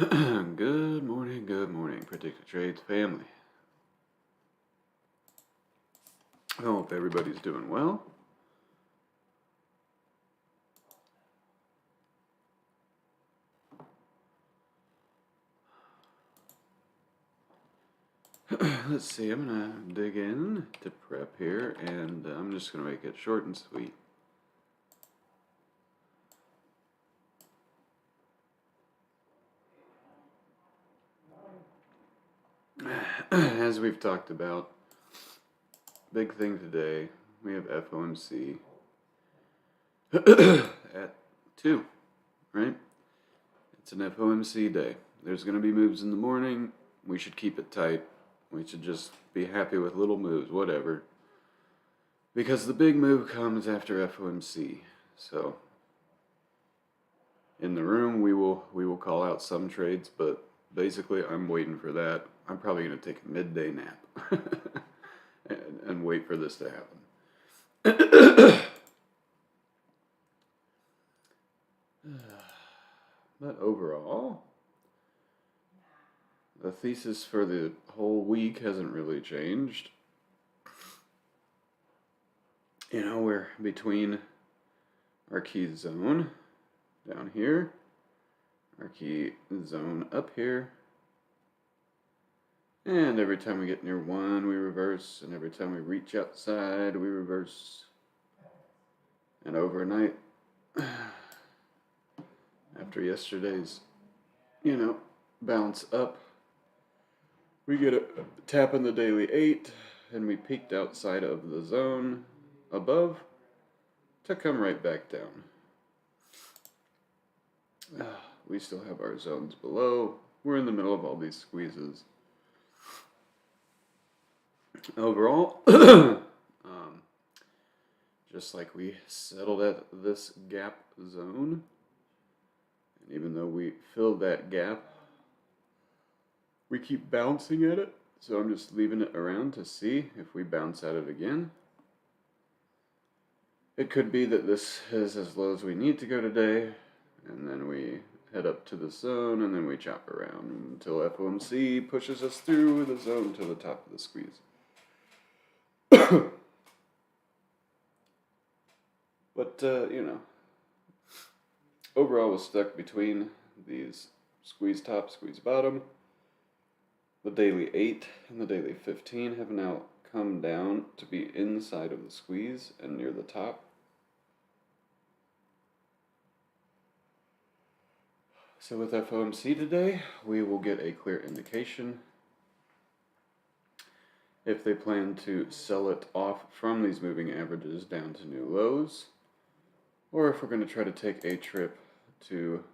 Good morning, Predicted Trades family. I hope everybody's doing well. Let's see, I'm gonna dig in to prep here, and I'm just gonna make it short and sweet. As we've talked about, big thing today, we have FOMC at 2, right? It's an FOMC day. There's gonna be moves in the morning. We should keep it tight. We should just be happy with little moves, whatever. Because the big move comes after FOMC. So in the room we will call out some trades, but basically I'm waiting for that. I'm probably going to take a midday nap and wait for this to happen. But overall, the thesis for the whole week hasn't really changed. You know, we're between our key zone down here, our key zone up here, and every time we get near 1 we reverse, and every time we reach outside we reverse. And overnight, after yesterday's, bounce up, we get a tap in the daily 8, and we peaked outside of the zone above to come right back down. We still have our zones below. We're in the middle of all these squeezes. Overall, just like we settled at this gap zone, and even though we filled that gap, we keep bouncing at it. So I'm just leaving it around to see if we bounce at it again. It could be that this is as low as we need to go today, and then we head up to the zone, and then we chop around until FOMC pushes us through the zone to the top of the squeeze. But, overall we're stuck between these squeeze top, squeeze bottom. The daily 8 and the daily 15 have now come down to be inside of the squeeze and near the top. So with FOMC today, we will get a clear indication if they plan to sell it off from these moving averages down to new lows, or if we're going to try to take a trip to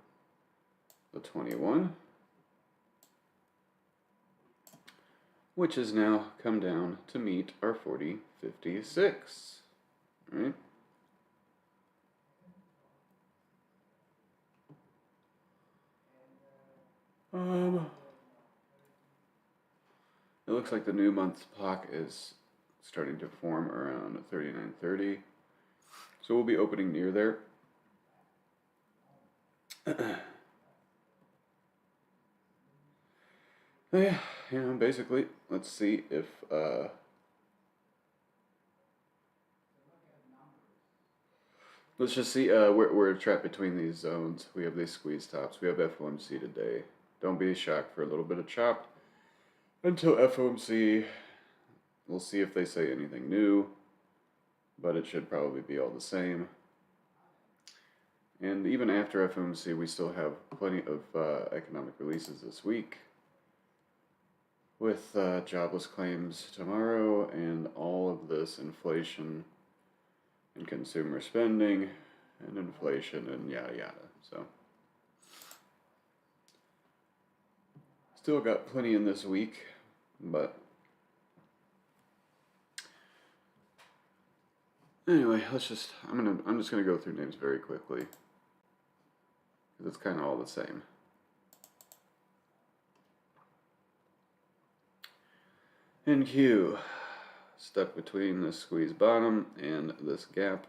the 21, which has now come down to meet our 40.56, right? It looks like the new month's POC is starting to form around 39.30, so we'll be opening near there. Yeah, basically, let's see if let's just see. We're trapped between these zones. We have these squeeze tops. We have FOMC today. Don't be shocked for a little bit of chop until FOMC. We'll see if they say anything new, but it should probably be all the same. And even after FOMC, we still have plenty of economic releases this week, with jobless claims tomorrow and all of this inflation and consumer spending and inflation and yada yada. So still got plenty in this week, but anyway, I'm just gonna go through names very quickly, because it's kind of all the same. NQ, stuck between this squeeze bottom and this gap.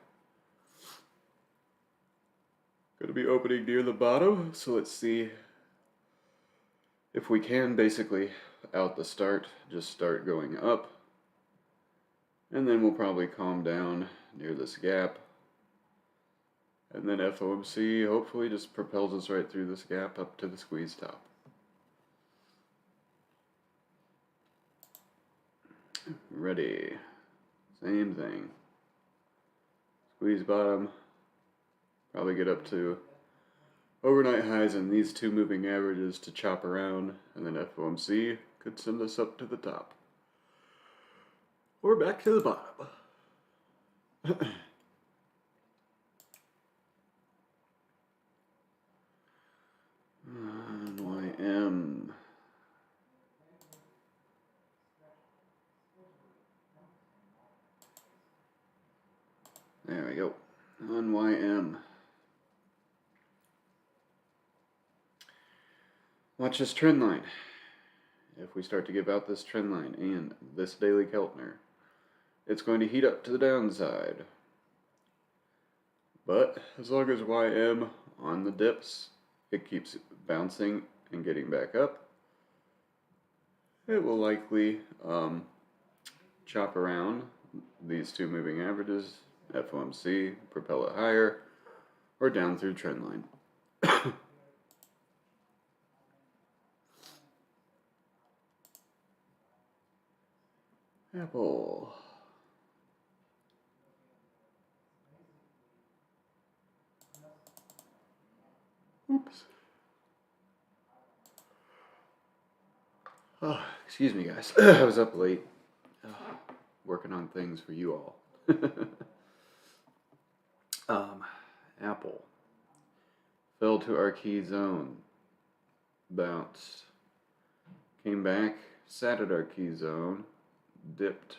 Going to be opening near the bottom, so let's see If we can, basically, out the start, just start going up. And then we'll probably calm down near this gap. And then FOMC hopefully just propels us right through this gap up to the squeeze top. Ready. Same thing. Squeeze bottom. Probably get up to overnight highs and these two moving averages to chop around. And then FOMC could send us up to the top. Or back to the bottom. NYM. There we go. NYM. Watch this trend line. If we start to give out this trend line and this daily Keltner, it's going to heat up to the downside. But as long as YM on the dips, it keeps bouncing and getting back up, it will likely chop around these two moving averages, FOMC, propel it higher, or down through trend line. Apple. Oops. Oh, excuse me, guys. I was up late working on things for you all. Apple fell to our key zone, bounced, came back, sat at our key zone, dipped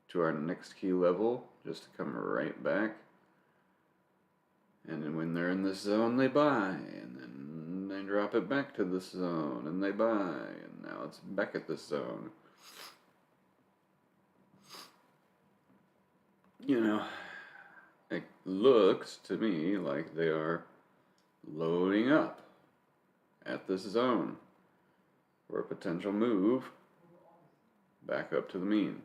to our next key level just to come right back. And then when they're in this zone, they buy, and then they drop it back to this zone, and they buy, and now it's back at this zone. You know, it looks to me like they are loading up at this zone for a potential move back up to the mean.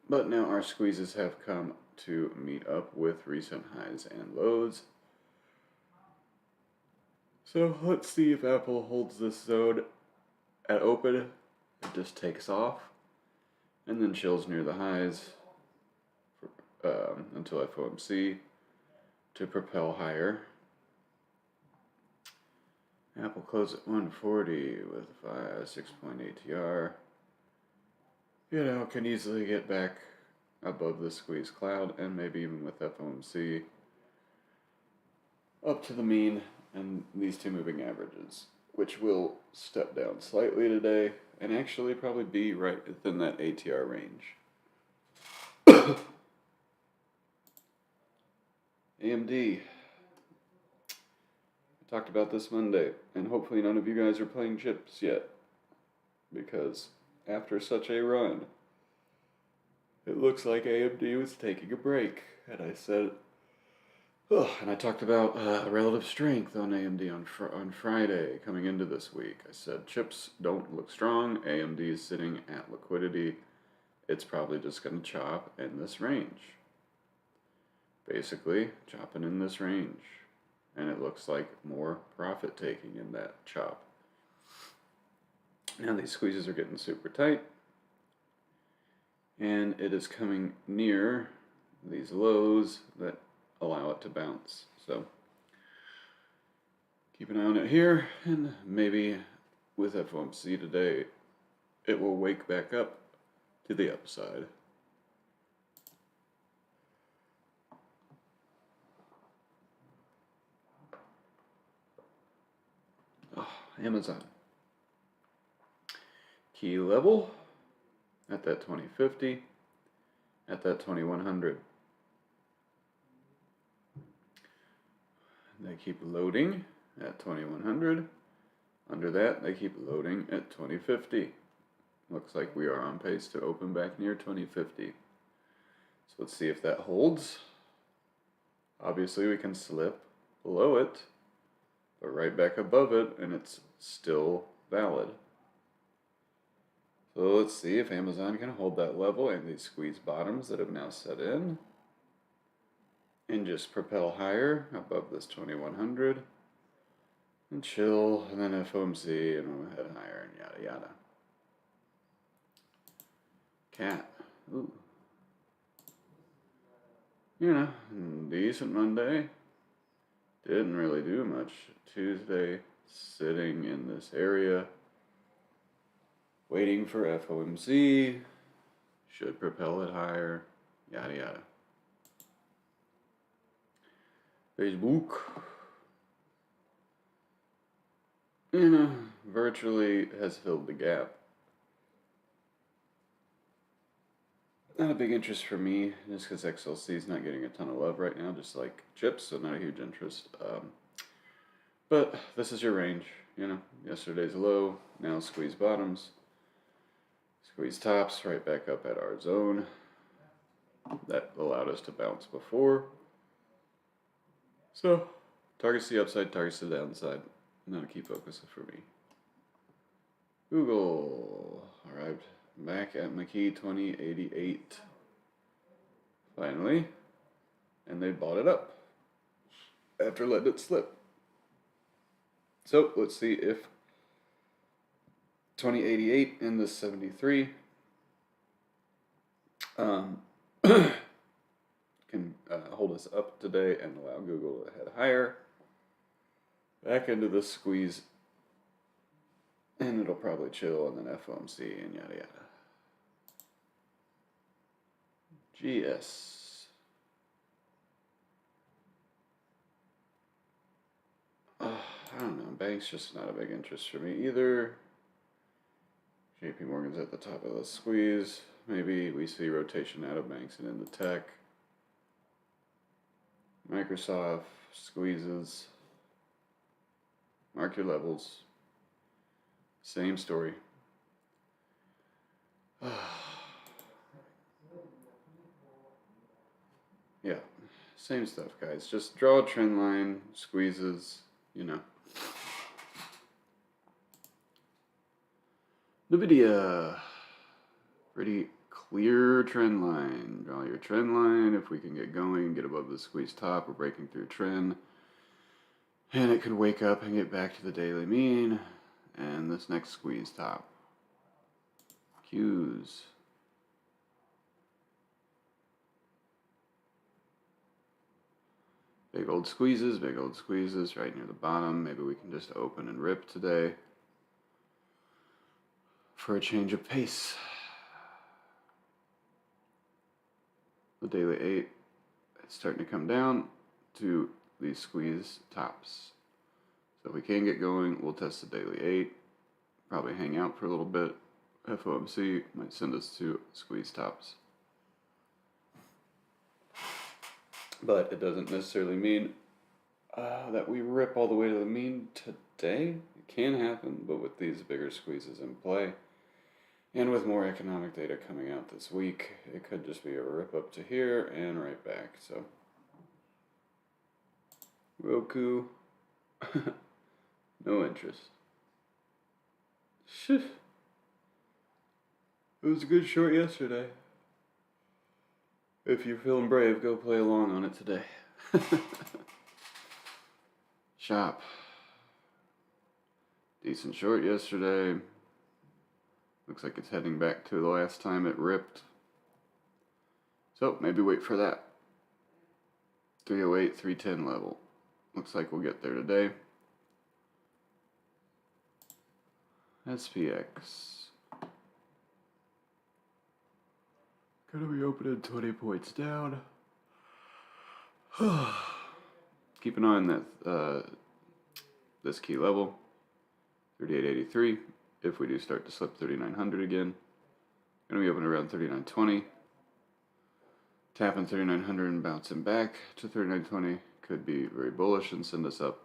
But now our squeezes have come to meet up with recent highs and lows. So let's see if Apple holds this zone at open. It just takes off and then chills near the highs for, until FOMC to propel higher. Apple closed at 140 with 6.8 TR. You know, can easily get back above the squeeze cloud and maybe even with FOMC up to the mean and these two moving averages, which will step down slightly today and actually probably be right within that ATR range. AMD. I talked about this Monday, and hopefully none of you guys are playing chips yet, because after such a run, it looks like AMD was taking a break. And I said, and I talked about relative strength on AMD on Friday coming into this week. I said chips don't look strong. AMD is sitting at liquidity. It's probably just going to chop in this range. Basically, chopping in this range. And it looks like more profit taking in that chop. Now these squeezes are getting super tight. And it is coming near these lows that allow it to bounce. So keep an eye on it here, and maybe with FOMC today, it will wake back up to the upside. Oh, Amazon. Key level at that 2050, at that 2100. They keep loading at 2100. Under that, they keep loading at 2050. Looks like we are on pace to open back near 2050. So let's see if that holds. Obviously, we can slip below it, but right back above it, and it's still valid. So let's see if Amazon can hold that level and these squeeze bottoms that have now set in, and just propel higher above this 2100, and chill, and then FOMC, and we'll head higher, and yada yada. Cat. Ooh. You know, decent Monday. Didn't really do much. Tuesday, sitting in this area, waiting for FOMC. Should propel it higher. Yada yada. Facebook. You know, virtually has filled the gap. Not a big interest for me, just because XLC is not getting a ton of love right now, just like chips, so not a huge interest. But this is your range, you know. Yesterday's low, now squeeze bottoms, squeeze tops, right back up at our zone. That allowed us to bounce before. So, targets the upside, targets the downside. Not a key focus for me. Google arrived back at McKee 2088. Finally. And they bought it up after letting it slip. So let's see if 2088 in the 73 can hold us up today and allow Google to head higher. Back into the squeeze. And it'll probably chill, and then FOMC and yada yada. GS. I don't know. Banks just not a big interest for me either. JP Morgan's at the top of the squeeze. Maybe we see rotation out of banks and into tech. Microsoft squeezes. Mark your levels. Same story. Yeah, same stuff, guys. Just draw a trend line, squeezes, you know. NVIDIA. Pretty clear trend line. Draw your trend line. If we can get going, get above the squeeze top, we're breaking through trend. And it could wake up and get back to the daily mean. And this next squeeze top. Qs. Big old squeezes right near the bottom. Maybe we can just open and rip today for a change of pace. The daily 8, it's starting to come down to these squeeze tops. So if we can get going, we'll test the daily 8, probably hang out for a little bit. FOMC might send us to squeeze tops. But it doesn't necessarily mean that we rip all the way to the mean today. It can happen, but with these bigger squeezes in play, and with more economic data coming out this week, it could just be a rip up to here and right back. So, Roku, no interest. It was a good short yesterday. If you're feeling brave, go play along on it today. Shop. Decent short yesterday. Looks like it's heading back to the last time it ripped. So maybe wait for that. 308, 310 level. Looks like we'll get there today. SPX. Gonna be opening 20 points down. Keep an eye on that this key level, 3883. If we do start to slip 3900 again, gonna be open around 3920. Tapping 3900 and bouncing back to 3920 could be very bullish and send us up.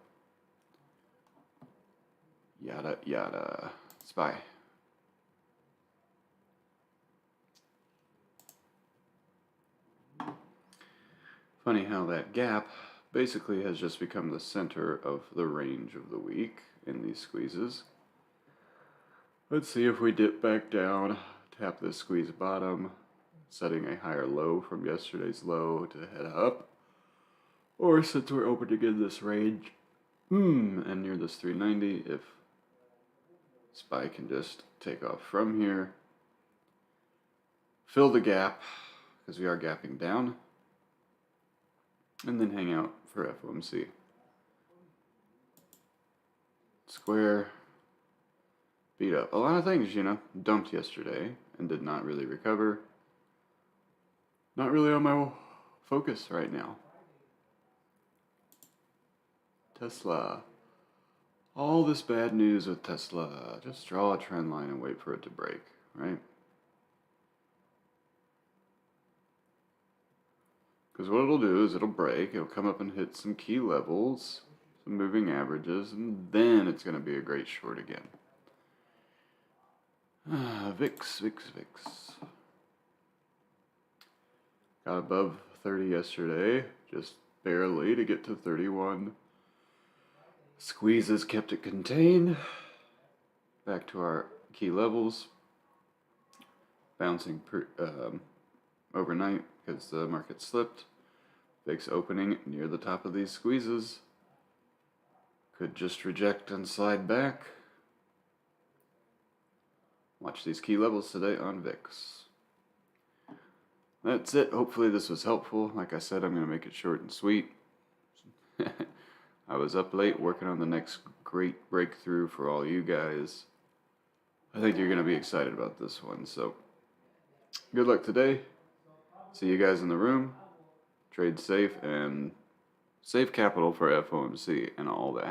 Yada yada. SPY. Funny how that gap basically has just become the center of the range of the week in these squeezes. Let's see if we dip back down, tap this squeeze bottom, setting a higher low from yesterday's low to head up. Or since we're opening in this range, and near this 390, if SPY can just take off from here, fill the gap, because we are gapping down, and then hang out for FOMC. Square beat up a lot of things, dumped yesterday and did not really recover. Not really on my focus right now. Tesla. All this bad news with Tesla. Just draw a trend line and wait for it to break, right? Because what it'll do is it'll break, it'll come up and hit some key levels, some moving averages, and then it's going to be a great short again. VIX. Got above 30 yesterday, just barely to get to 31. Squeezes kept it contained. Back to our key levels. Bouncing overnight because the market slipped. VIX opening near the top of these squeezes. Could just reject and slide back. Watch these key levels today on VIX. That's it. Hopefully this was helpful. Like I said, I'm going to make it short and sweet. I was up late working on the next great breakthrough for all you guys. I think you're going to be excited about this one. So, good luck today. See you guys in the room. Trade safe and save capital for FOMC and all that.